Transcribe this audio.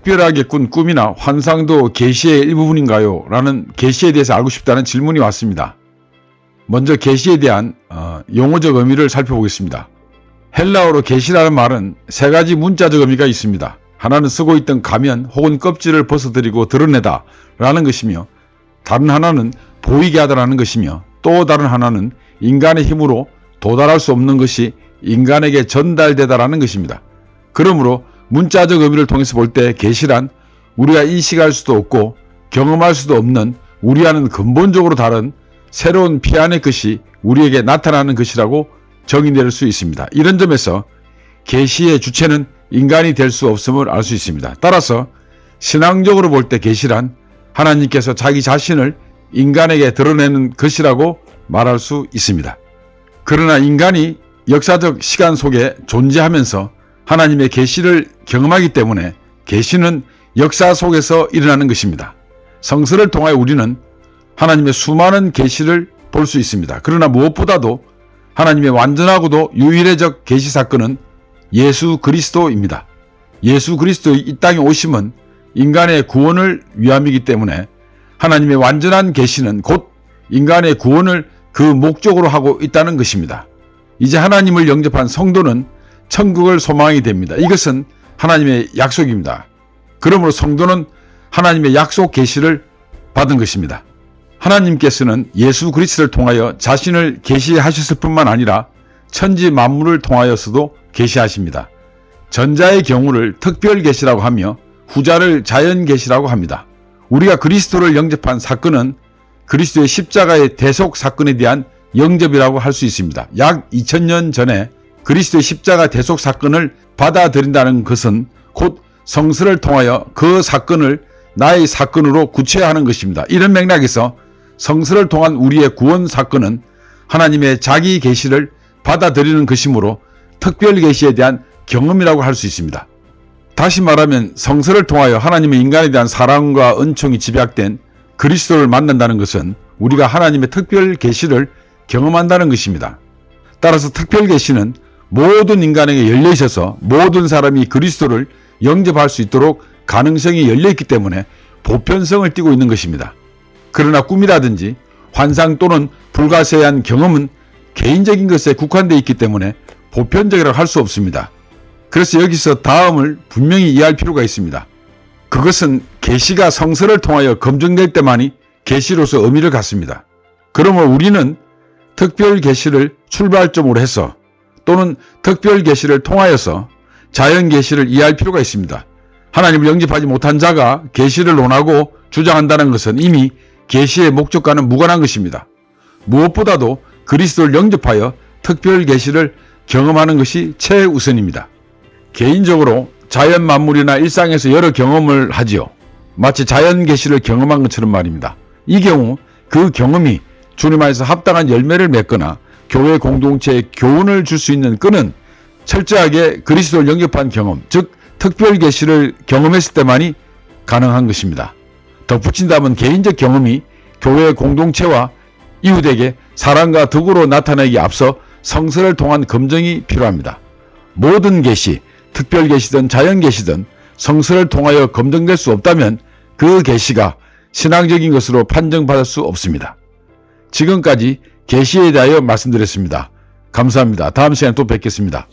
특별하게 꾼 꿈이나 환상도 계시의 일부분인가요? 라는 계시에 대해서 알고 싶다는 질문이 왔습니다. 먼저 계시에 대한 용어적 의미를 살펴보겠습니다. 헬라어로 계시라는 말은 세 가지 문자적 의미가 있습니다. 하나는 쓰고 있던 가면 혹은 껍질을 벗어들이고 드러내다 라는 것이며, 다른 하나는 보이게 하다라는 것이며, 또 다른 하나는 인간의 힘으로 도달할 수 없는 것이 인간에게 전달되다라는 것입니다. 그러므로 문자적 의미를 통해서 볼 때 계시란 우리가 인식할 수도 없고 경험할 수도 없는 우리와는 근본적으로 다른 새로운 피안의 것이 우리에게 나타나는 것이라고 정의낼 수 있습니다. 이런 점에서 계시의 주체는 인간이 될 수 없음을 알 수 있습니다. 따라서 신앙적으로 볼 때 계시란 하나님께서 자기 자신을 인간에게 드러내는 것이라고 말할 수 있습니다. 그러나 인간이 역사적 시간 속에 존재하면서 하나님의 계시를 경험하기 때문에 계시는 역사 속에서 일어나는 것입니다. 성서를 통하여 우리는 하나님의 수많은 계시를 볼 수 있습니다. 그러나 무엇보다도 하나님의 완전하고도 유일의적 계시 사건은 예수 그리스도입니다. 예수 그리스도의 이 땅에 오심은 인간의 구원을 위함이기 때문에 하나님의 완전한 계시는 곧 인간의 구원을 그 목적으로 하고 있다는 것입니다. 이제 하나님을 영접한 성도는 천국을 소망하게 됩니다. 이것은 하나님의 약속입니다. 그러므로 성도는 하나님의 약속 계시를 받은 것입니다. 하나님께서는 예수 그리스도를 통하여 자신을 계시하셨을 뿐만 아니라 천지 만물을 통하여서도 계시하십니다. 전자의 경우를 특별 계시라고 하며 후자를 자연 계시라고 합니다. 우리가 그리스도를 영접한 사건은 그리스도의 십자가의 대속 사건에 대한 영접이라고 할 수 있습니다. 약 2000년 전에 그리스도의 십자가 대속 사건을 받아들인다는 것은 곧 성서를 통하여 그 사건을 나의 사건으로 구체화하는 것입니다. 이런 맥락에서 성서를 통한 우리의 구원 사건은 하나님의 자기 계시를 받아들이는 것이므로 특별 계시에 대한 경험이라고 할 수 있습니다. 다시 말하면 성서를 통하여 하나님의 인간에 대한 사랑과 은총이 집약된 그리스도를 만난다는 것은 우리가 하나님의 특별 계시를 경험한다는 것입니다. 따라서 특별 계시는 모든 인간에게 열려 있어서 모든 사람이 그리스도를 영접할 수 있도록 가능성이 열려 있기 때문에 보편성을 띠고 있는 것입니다. 그러나 꿈이라든지 환상 또는 불가세한 경험은 개인적인 것에 국한되어 있기 때문에 보편적이라고 할 수 없습니다. 그래서 여기서 다음을 분명히 이해할 필요가 있습니다. 그것은 계시가 성서를 통하여 검증될 때만이 계시로서 의미를 갖습니다. 그러므로 우리는 특별 계시를 출발점으로 해서 또는 특별 계시를 통하여서 자연 계시를 이해할 필요가 있습니다. 하나님을 영접하지 못한 자가 계시를 논하고 주장한다는 것은 이미 계시의 목적과는 무관한 것입니다. 무엇보다도 그리스도를 영접하여 특별 계시를 경험하는 것이 최우선입니다. 개인적으로 자연 만물이나 일상에서 여러 경험을 하지요. 마치 자연 계시를 경험한 것처럼 말입니다. 이 경우 그 경험이 주님 안에서 합당한 열매를 맺거나 교회 공동체에 교훈을 줄 수 있는 끈은 철저하게 그리스도를 영접한 경험, 즉 특별 계시를 경험했을 때만이 가능한 것입니다. 덧붙인다면 개인적 경험이 교회 공동체와 이웃에게 사랑과 덕으로 나타내기에 앞서 성서를 통한 검증이 필요합니다. 모든 계시, 특별 계시든 자연 계시든 성서를 통하여 검증될 수 없다면 그 계시가 신앙적인 것으로 판정받을 수 없습니다. 지금까지 계시에 대하여 말씀드렸습니다. 감사합니다. 다음 시간에 또 뵙겠습니다.